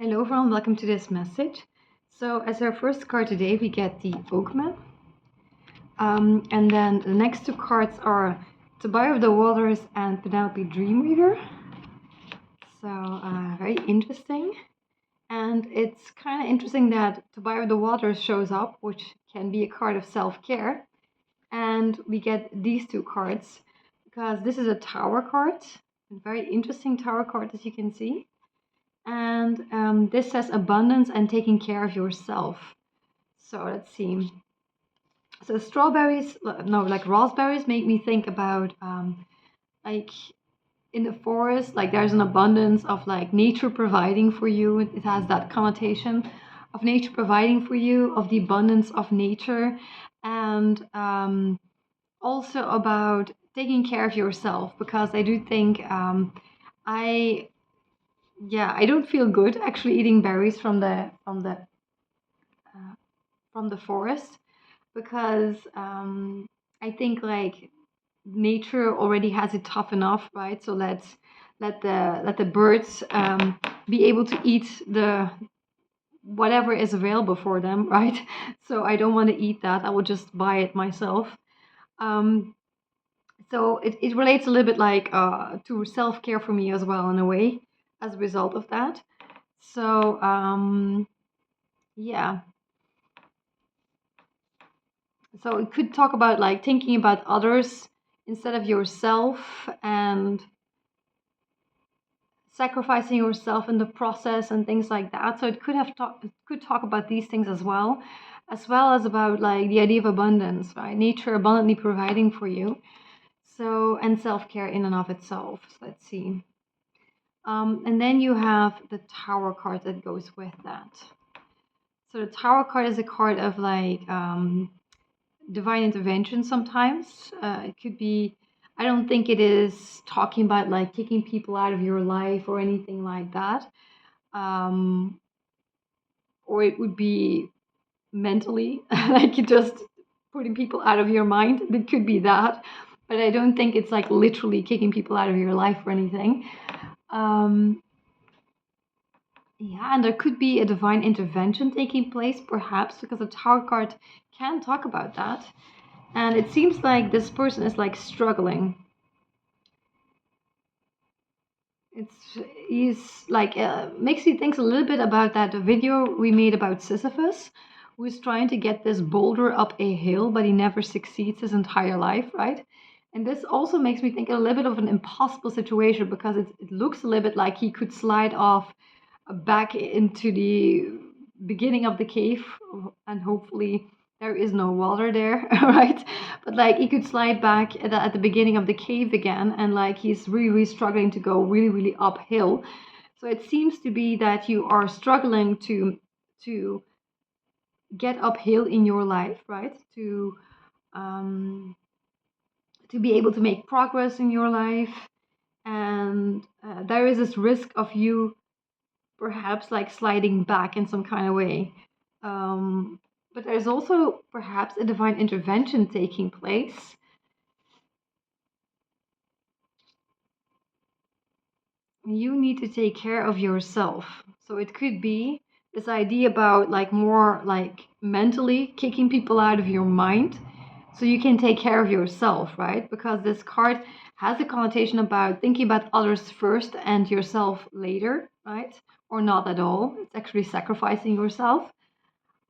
Hello everyone, welcome to this message. So as our first card today, we get the Oakman. And then the next two cards are Tobiah of the Waters and Penelope Dreamweaver. So very interesting. And it's kind of interesting that Tobiah of the Waters shows up, which can be a card of self-care. And we get these two cards because this is a Tower card, a very interesting Tower card as you can see. And this says abundance and taking care of yourself. So let's see. So strawberries, no, like raspberries make me think about like in the forest, like there's an abundance of like nature providing for you. It has that connotation of nature providing for you, of the abundance of nature, and also about taking care of yourself, because I do think I I don't feel good actually eating berries from the forest, because I think like nature already has it tough enough, right? So let the birds be able to eat the whatever is available for them, right? So I don't want to eat that. I will just buy it myself. Um, so it relates a little bit like to self-care for me as well in a way as a result of that. So yeah. So it could talk about like thinking about others instead of yourself, and sacrificing yourself in the process and things like that. So it could talk about these things as well as about like the idea of abundance, right? Nature abundantly providing for you. So, and self-care in and of itself. So let's see. And then you have the Tower card that goes with that. So the Tower card is a card of like divine intervention sometimes. It could be, I don't think it is talking about like kicking people out of your life or anything like that. Or it would be mentally, like you just putting people out of your mind. It could be that. But I don't think it's like literally kicking people out of your life or anything. Yeah, and there could be a divine intervention taking place, perhaps, because the Tower card can talk about that. And it seems like this person is like struggling. He's like makes me think a little bit about that video we made about Sisyphus, who is trying to get this boulder up a hill, but he never succeeds his entire life, right? And this also makes me think a little bit of an impossible situation, because it looks a little bit like he could slide off back into the beginning of the cave, and hopefully there is no water there, right? But like he could slide back at the beginning of the cave again, and like he's really, really struggling to go really, really uphill. So it seems to be that you are struggling to get uphill in your life, right? To be able to make progress in your life, and there is this risk of you perhaps like sliding back in some kind of way. But there's also perhaps a divine intervention taking place. You need to take care of yourself. So it could be this idea about like more like mentally kicking people out of your mind so you can take care of yourself, right? Because this card has a connotation about thinking about others first and yourself later, right? Or not at all. It's actually sacrificing yourself.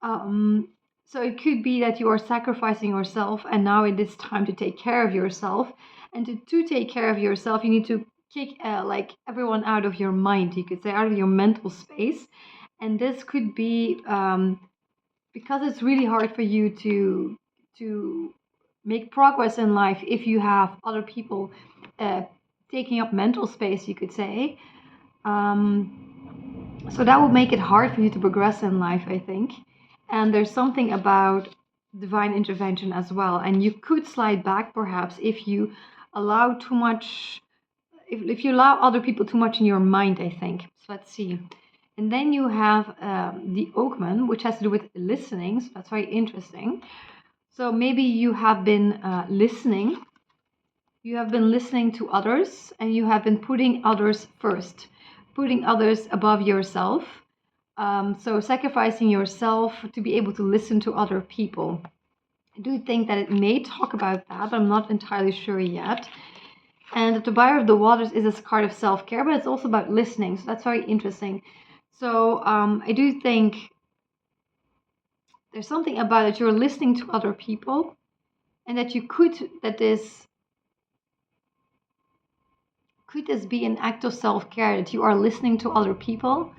Um, so it could be that you are sacrificing yourself, and now it is time to take care of yourself. And to take care of yourself, you need to kick like everyone out of your mind, you could say, out of your mental space. And this could be because it's really hard for you to make progress in life if you have other people taking up mental space, you could say. So that would make it hard for you to progress in life, I think. And there's something about divine intervention as well. And you could slide back perhaps if you allow too much, if you allow other people too much in your mind, I think. So let's see. And then you have the Oakman, which has to do with listening. So that's very interesting. So maybe you have been listening. You have been listening to others, and you have been putting others first, putting others above yourself. So sacrificing yourself to be able to listen to other people. I do think that it may talk about that, but I'm not entirely sure yet. And the Tobiah of the Waters is a card of self-care, but it's also about listening. So that's very interesting. So I do think there's something about it. You're listening to other people, and that this be an act of self-care, that you are listening to other people,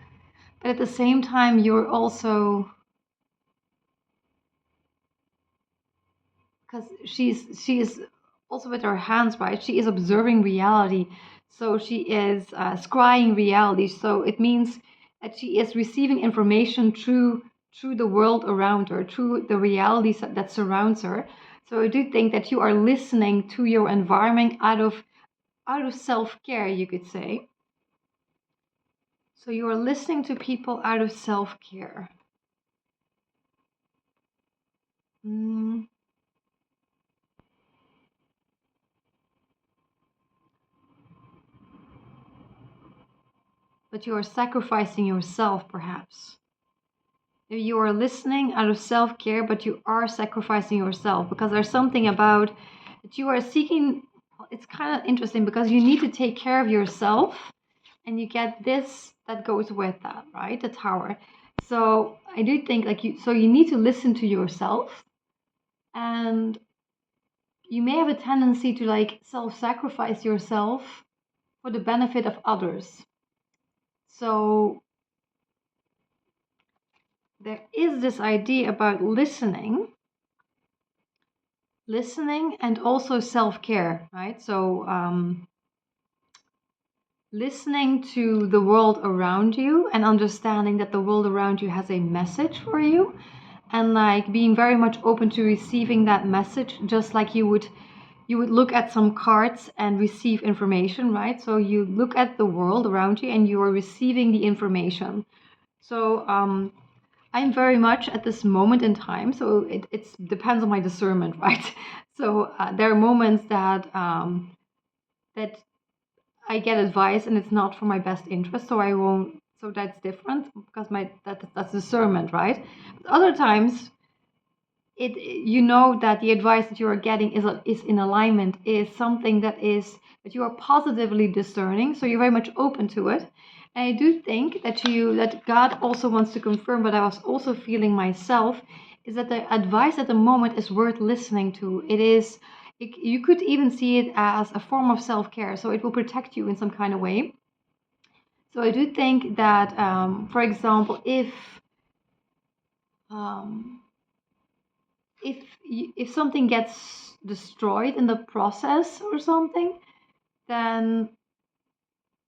but at the same time you're also, because she is also with her hands, right? She is observing reality, so she is scrying reality. So it means that she is receiving information through the world around her, through the realities that surrounds her. So I do think that you are listening to your environment out of self-care, you could say. So you are listening to people out of self-care. But you are sacrificing yourself, perhaps. You are listening out of self-care, but you are sacrificing yourself, because there's something about that you are seeking. It's kind of interesting because you need to take care of yourself, and you get this that goes with that, right? The Tower. So I do think you need to listen to yourself, and you may have a tendency to self-sacrifice yourself for the benefit of others. So there is this idea about listening and also self-care, right? So listening to the world around you and understanding that the world around you has a message for you, and being very much open to receiving that message, just like you would look at some cards and receive information, right? So you look at the world around you and you are receiving the information. So I'm very much at this moment in time, so it depends on my discernment, right? So there are moments that that I get advice and it's not for my best interest, so I won't. So that's different because that's discernment, right? But other times, that the advice that you are getting is in alignment, is something that you are positively discerning, so you're very much open to it. And I do think that God also wants to confirm what I was also feeling myself, is that the advice at the moment is worth listening to. You could even see it as a form of self-care, so it will protect you in some kind of way. So I do think that, for example, um, if something gets destroyed in the process or something, then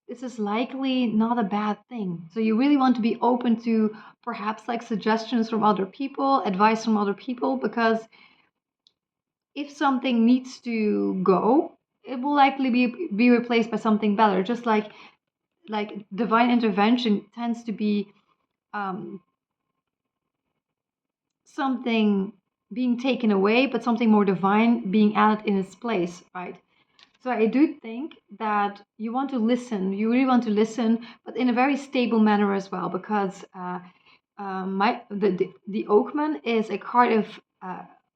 this is likely not a bad thing. So you really want to be open to perhaps suggestions from other people, advice from other people, because if something needs to go, it will likely be replaced by something better. Just like divine intervention tends to be something being taken away, but something more divine being added in its place, right? So I do think that you want to listen. You really want to listen, but in a very stable manner as well, because the Oakman is a card of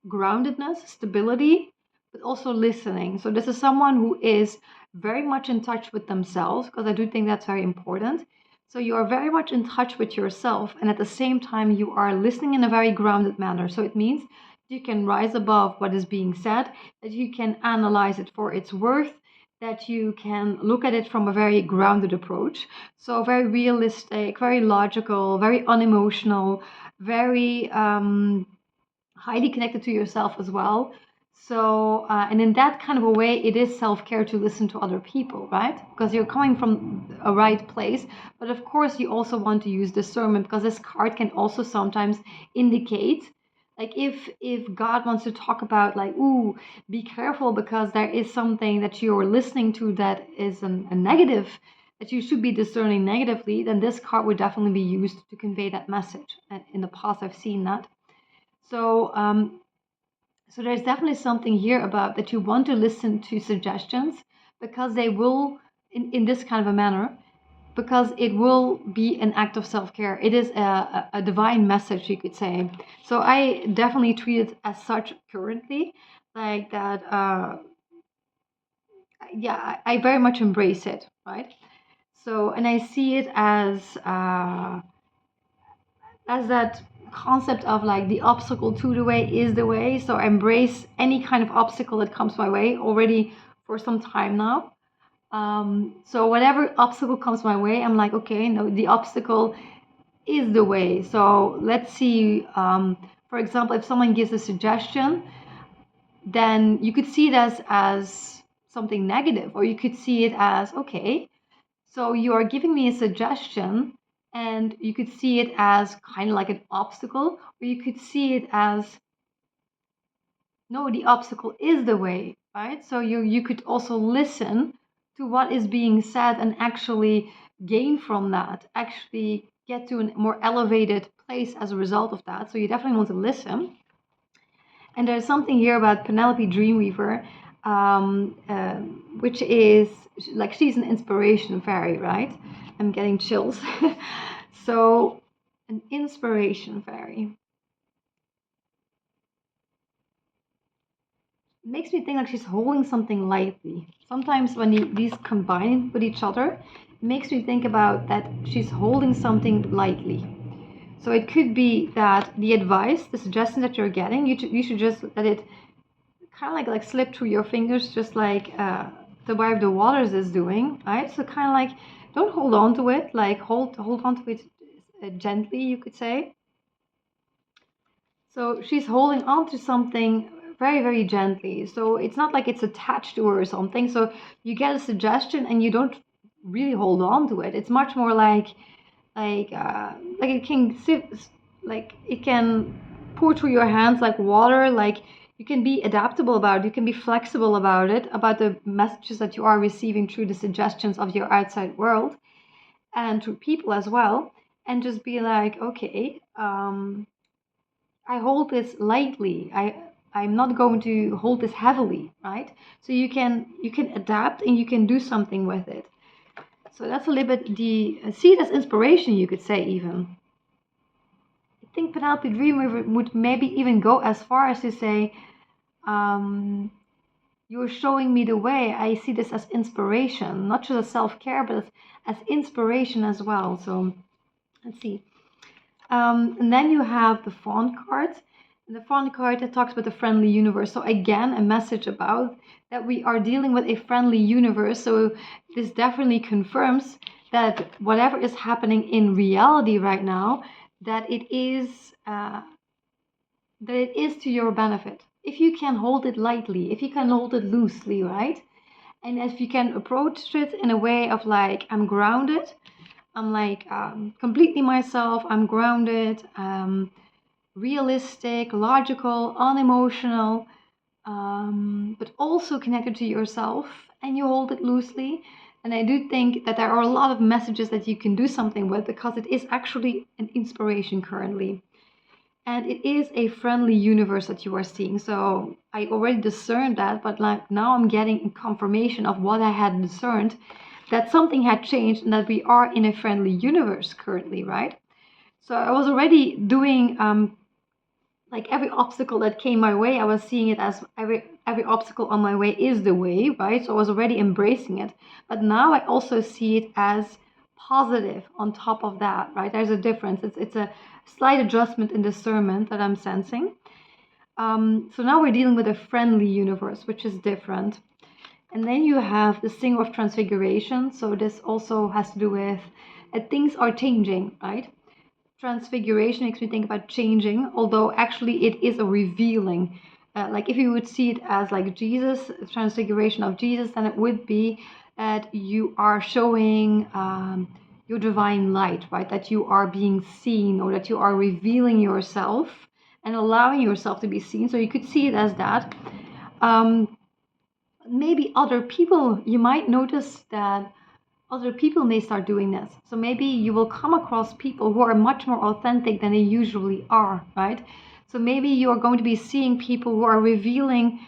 groundedness, stability, but also listening. So this is someone who is very much in touch with themselves, because I do think that's very important. So you are very much in touch with yourself, and at the same time you are listening in a very grounded manner. So it means you can rise above what is being said, that you can analyze it for its worth, that you can look at it from a very grounded approach. So very realistic, very logical, very unemotional, very highly connected to yourself as well. So, and in that kind of a way, it is self-care to listen to other people, right? Because you're coming from a right place. But of course, you also want to use discernment, because this card can also sometimes indicate, if God wants to talk about ooh, be careful because there is something that you're listening to that is a negative, that you should be discerning negatively, then this card would definitely be used to convey that message. And in the past, I've seen that. So, so there's definitely something here about that you want to listen to suggestions, because they will, in this kind of a manner, because it will be an act of self-care. It is a divine message, you could say. So I definitely treat it as such currently, like that. Yeah, I very much embrace it, right? So, and I see it as that concept of like the obstacle to the way is the way. So I embrace any kind of obstacle that comes my way already for some time now. So whatever obstacle comes my way, I'm like, okay, no, the obstacle is the way. So let's see. For example, if someone gives a suggestion, then you could see it as something negative, or you could see it as, okay, so you are giving me a suggestion, and you could see it as kind of like an obstacle, or you could see it as, no, the obstacle is the way, right? So you could also listen to what is being said and actually gain from that, actually get to a more elevated place as a result of that. So you definitely want to listen. And there's something here about Penelope Dreamweaver, which is like she's an inspiration fairy, right? I'm getting chills. So, an inspiration fairy makes me think like she's holding something lightly. Sometimes when these combine with each other, it makes me think about that she's holding something lightly. So it could be that the advice, the suggestion that you're getting, you should just let it kind of like slip through your fingers, just like the Way of the Waters is doing, right? So kind of like don't hold on to it, like hold on to it gently, you could say. So she's holding on to something very, very gently. So it's not like it's attached to her or something. So you get a suggestion and you don't really hold on to it. It's much more like it can sit, like it can pour through your hands like water. Like you can be adaptable about it. You can be flexible about it, about the messages that you are receiving through the suggestions of your outside world and through people as well. And just be like, okay, I hold this lightly. I'm not going to hold this heavily, right? So you can adapt and you can do something with it. So that's a little bit the see it as inspiration, you could say even. I think Penelope Dreamweaver would maybe even go as far as to say, you're showing me the way. I see this as inspiration, not just as self-care, but as inspiration as well. So let's see. And then you have the Fawn card. And the Fawn card that talks about the friendly universe. So again, a message about that we are dealing with a friendly universe. So this definitely confirms that whatever is happening in reality right now, that it is to your benefit. If you can hold it lightly, if you can hold it loosely, right? And if you can approach it in a way of like, I'm grounded, I'm like completely myself, I'm grounded, realistic, logical, unemotional, but also connected to yourself, and you hold it loosely. And I do think that there are a lot of messages that you can do something with, because it is actually an inspiration currently. And it is a friendly universe that you are seeing. So I already discerned that, but like now I'm getting confirmation of what I had discerned, that something had changed and that we are in a friendly universe currently, right? So I was already doing like every obstacle that came my way, I was seeing it as every obstacle on my way is the way, right? So I was already embracing it. But now I also see it as positive on top of that, right? There's a difference. It's a slight adjustment in discernment that I'm sensing. So now we're dealing with a friendly universe, which is different. And then you have the Singer of Transfiguration. So this also has to do with things are changing, right? Transfiguration makes me think about changing, although actually it is a revealing. Like if you would see it as like Jesus, transfiguration of Jesus, then it would be that you are showing your divine light, right? That you are being seen, or that you are revealing yourself and allowing yourself to be seen. So you could see it as that. Maybe other people, you might notice that other people may start doing this. So maybe you will come across people who are much more authentic than they usually are, right? So maybe you are going to be seeing people who are revealing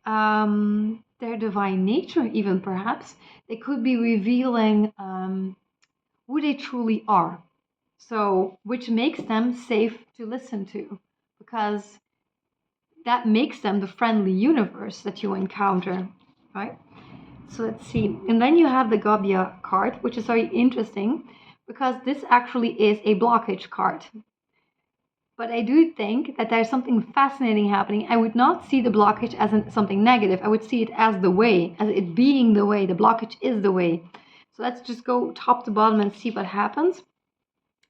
their divine nature, even perhaps. They could be revealing who they truly are. So, which makes them safe to listen to, because that makes them the friendly universe that you encounter, right? So let's see. And then you have the Gobya card, which is very interesting because this actually is a blockage card. But I do think that there's something fascinating happening. I would not see the blockage as something negative. I would see it as the way, as it being the way. The blockage is the way. So let's just go top to bottom and see what happens.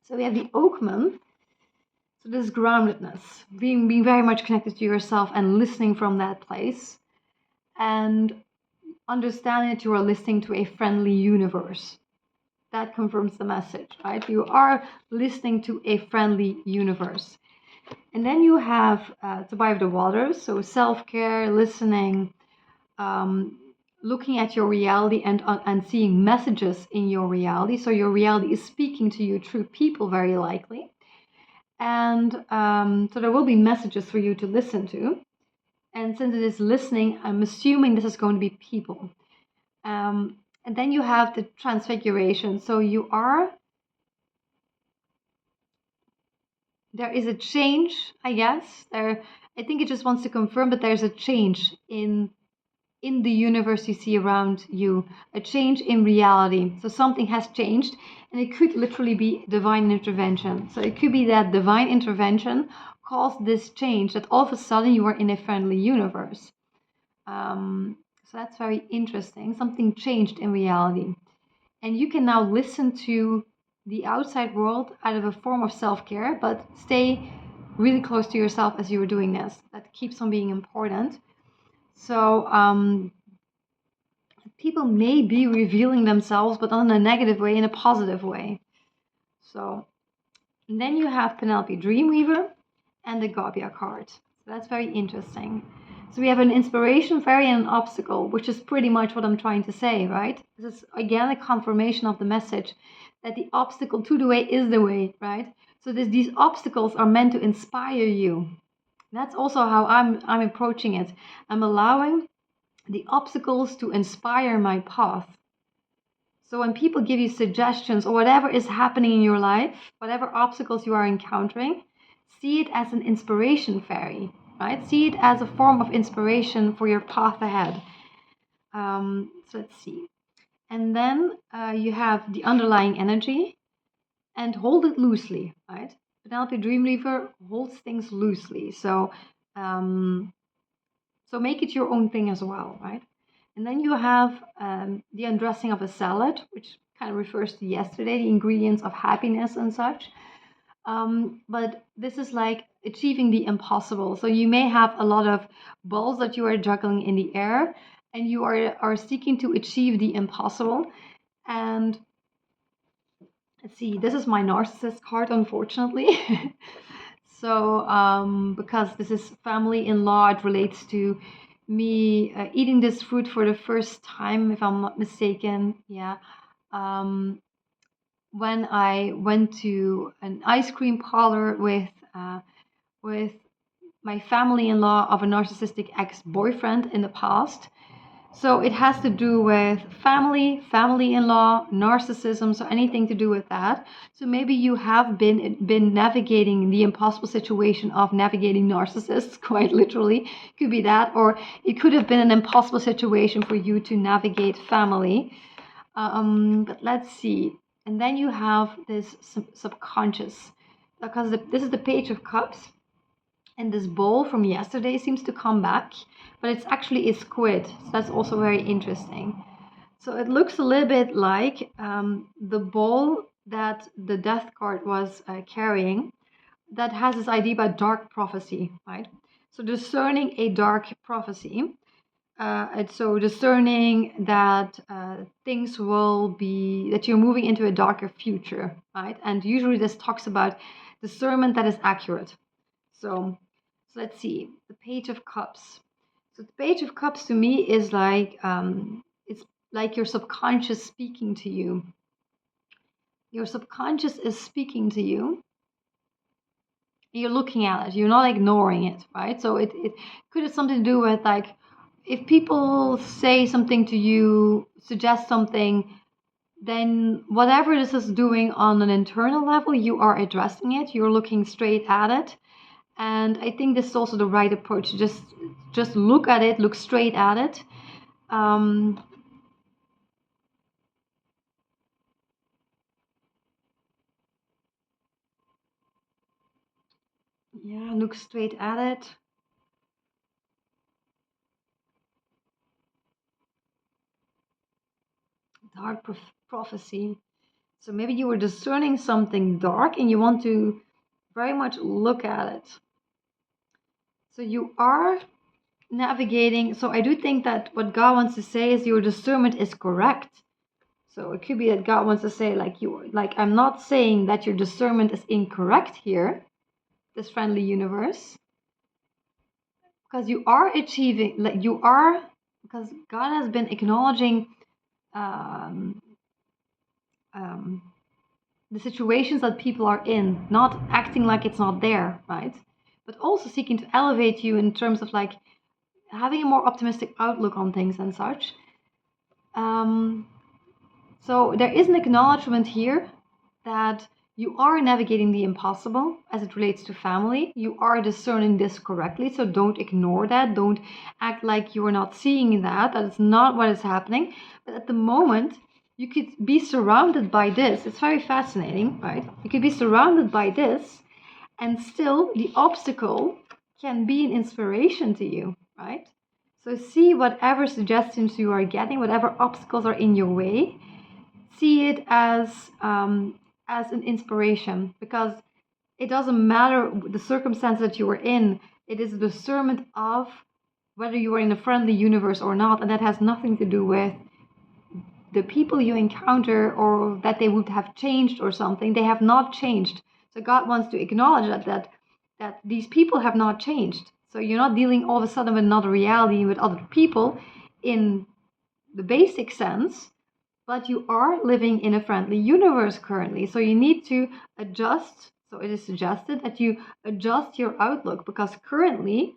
So we have the Oakman. So this groundedness, being very much connected to yourself and listening from that place. And understanding that you are listening to a friendly universe. That confirms the message, right? You are listening to a friendly universe. And then you have Tobiah of the Waters, so self-care, listening, looking at your reality and seeing messages in your reality. So your reality is speaking to you through people, very likely. And so there will be messages for you to listen to. And since it is listening, I'm assuming this is going to be people. And then you have the transfiguration. So there is a change, I guess. I think it just wants to confirm that there's a change in the universe you see around you, a change in reality. So something has changed, and it could literally be divine intervention. So it could be that divine intervention caused this change, that all of a sudden you are in a friendly universe. So that's very interesting. Something changed in reality. And you can now listen to the outside world out of a form of self-care, but stay really close to yourself as you are doing this. That keeps on being important. So people may be revealing themselves, but not in a negative way, in a positive way. So and then you have Penelope Dreamweaver and the Gobya card. So that's very interesting. So we have an inspiration fairy and an obstacle, which is pretty much what I'm trying to say, right? This is again a confirmation of the message that the obstacle to the way is the way, right? So these obstacles are meant to inspire you. That's also how I'm approaching it. I'm allowing the obstacles to inspire my path. So when people give you suggestions or whatever is happening in your life, whatever obstacles you are encountering, see it as an inspiration fairy, right? See it as a form of inspiration for your path ahead. So let's see. And then you have the underlying energy and hold it loosely, right? Penelope Dreamweaver holds things loosely. So make it your own thing as well, right? And then you have the undressing of a salad, which kind of refers to yesterday, the ingredients of happiness and such. But this is like achieving the impossible. So you may have a lot of balls that you are juggling in the air, and you are seeking to achieve the impossible. And let's see, this is my narcissist card, unfortunately. So because this is family-in-law, it relates to me eating this fruit for the first time, if I'm not mistaken. Yeah. When I went to an ice cream parlor with my family-in-law of a narcissistic ex-boyfriend in the past. So it has to do with family-in-law, narcissism, so anything to do with that. So maybe you have been navigating the impossible situation of navigating narcissists, quite literally. Could be that, or it could have been an impossible situation for you to navigate family. But let's see. And then you have this subconscious, because this is the Page of Cups. And this bowl from yesterday seems to come back, but it's actually a squid. So that's also very interesting. So it looks a little bit like the bowl that the Death card was carrying, that has this idea about dark prophecy, right? So discerning a dark prophecy. And so discerning that things will be, that you're moving into a darker future, right? And usually this talks about discernment that is accurate. So let's see, the Page of Cups. So the Page of Cups to me is like, it's like your subconscious speaking to you. Your subconscious is speaking to you. You're looking at it. You're not ignoring it, right? So it could have something to do with, like, if people say something to you, suggest something, then whatever this is doing on an internal level, you are addressing it, you're looking straight at it. And I think this is also the right approach. Just look at it, look straight at it. Yeah, look straight at it. Dark prophecy. So maybe you were discerning something dark and you want to very much look at it. So you are navigating. So I do think that what God wants to say is your discernment is correct. So it could be that God wants to say, like, I'm not saying that your discernment is incorrect here, this friendly universe, because you are achieving, like you are, because God has been acknowledging the situations that people are in, not acting like it's not there, right? But also seeking to elevate you in terms of like having a more optimistic outlook on things and such. So there is an acknowledgement here that you are navigating the impossible as it relates to family. You are discerning this correctly, so don't ignore that. Don't act like you are not seeing that. That is not what is happening. But at the moment, you could be surrounded by this. It's very fascinating, right? You could be surrounded by this, and still the obstacle can be an inspiration to you, right? So see whatever suggestions you are getting, whatever obstacles are in your way, see it as an inspiration, because it doesn't matter the circumstance that you are in. It is a discernment of whether you are in a friendly universe or not, and that has nothing to do with the people you encounter or that they would have changed or something. They have not changed. So God wants to acknowledge that these people have not changed. So you're not dealing all of a sudden with another reality, with other people in the basic sense, but you are living in a friendly universe currently. So you need to adjust. So it is suggested that you adjust your outlook, because currently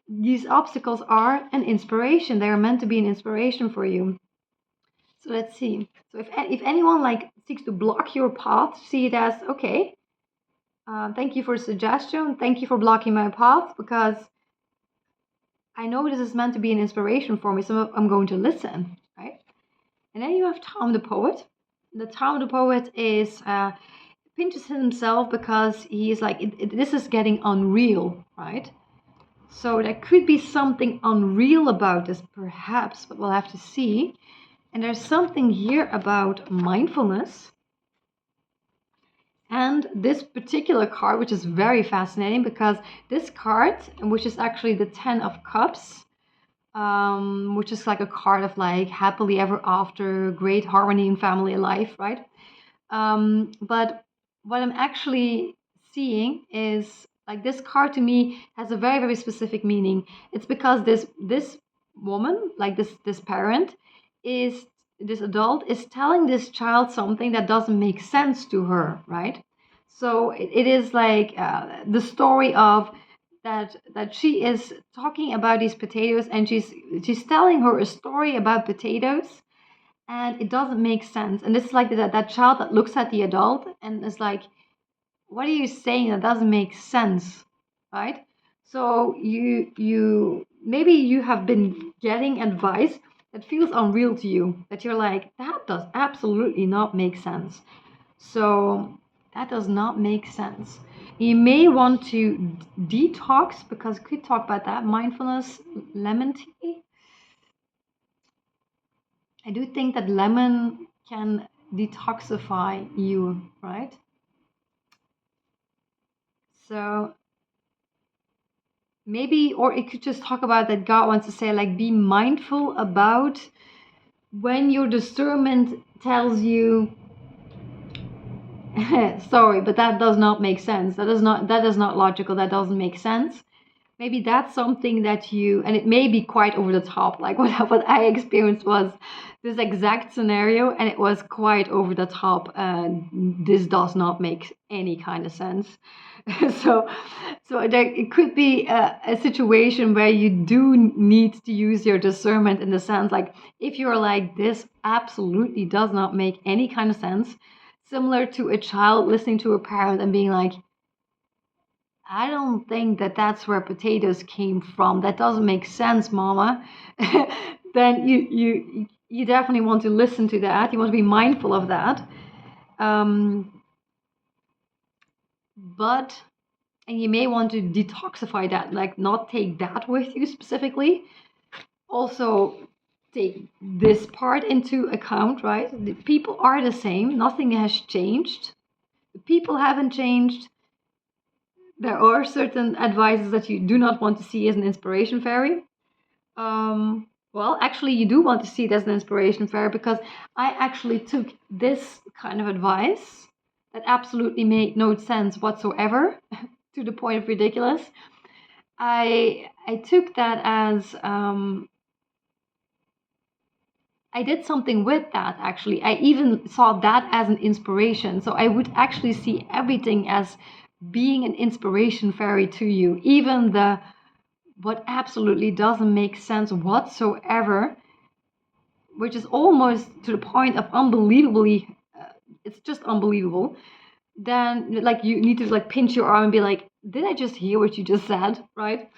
these obstacles are an inspiration. They are meant to be an inspiration for you. So let's see. So if anyone like seeks to block your path, see it as, okay, thank you for the suggestion. Thank you for blocking my path, because I know this is meant to be an inspiration for me. So I'm going to listen, right? And then you have Tom the Poet. The Tom the Poet is pinches himself because he's like, this is getting unreal, right? So there could be something unreal about this, perhaps, but we'll have to see. And there's something here about mindfulness. And this particular card, which is very fascinating, because this card, which is actually the 10 of Cups, which is like a card of like happily ever after, great harmony in family life, right? But what I'm actually seeing is like this card to me has a very, very specific meaning. It's because this woman, like this parent, this adult is telling this child something that doesn't make sense to her, right? So it is like the story of that she is talking about these potatoes, and she's telling her a story about potatoes, and it doesn't make sense. And this is like that child that looks at the adult and is like, what are you saying that doesn't make sense, right? So you maybe you have been getting advice that feels unreal to you, that you're like, that does absolutely not make sense. So that does not make sense. You may want to detox, because we could talk about that. Mindfulness, lemon tea. I do think that lemon can detoxify you, right? So maybe, or it could just talk about that God wants to say, like, be mindful about when your discernment tells you, sorry, but that does not make sense. That is not logical. That doesn't make sense. Maybe that's something that you, and it may be quite over the top, like what I experienced was this exact scenario, and it was quite over the top. This does not make any kind of sense. so, it could be a situation where you do need to use your discernment, in the sense like, if you're like, this absolutely does not make any kind of sense, similar to a child listening to a parent and being like, I don't think that that's where potatoes came from. That doesn't make sense, mama. Then you definitely want to listen to that. You want to be mindful of that. But and you may want to detoxify that, like not take that with you specifically. Also take this part into account, right? The people are the same. Nothing has changed. The people haven't changed. There are certain advices that you do not want to see as an inspiration fairy. Well, actually, you do want to see it as an inspiration fairy, because I actually took this kind of advice that absolutely made no sense whatsoever, to the point of ridiculous. I took that as I did something with that, actually. I even saw that as an inspiration. So I would actually see everything as being an inspiration fairy to you, even the what absolutely doesn't make sense whatsoever, which is almost to the point of unbelievably, it's just unbelievable. Then like you need to like pinch your arm and be like, did I just hear what you just said, right?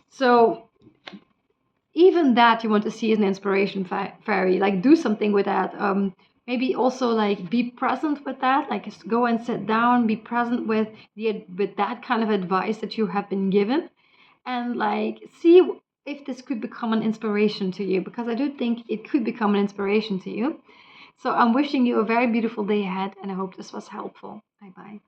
So even that you want to see as an inspiration fairy, like do something with that. Maybe also like be present with that, like go and sit down, be present with that kind of advice that you have been given, and like see if this could become an inspiration to you, because I do think it could become an inspiration to you. So I'm wishing you a very beautiful day ahead, and I hope this was helpful. Bye bye.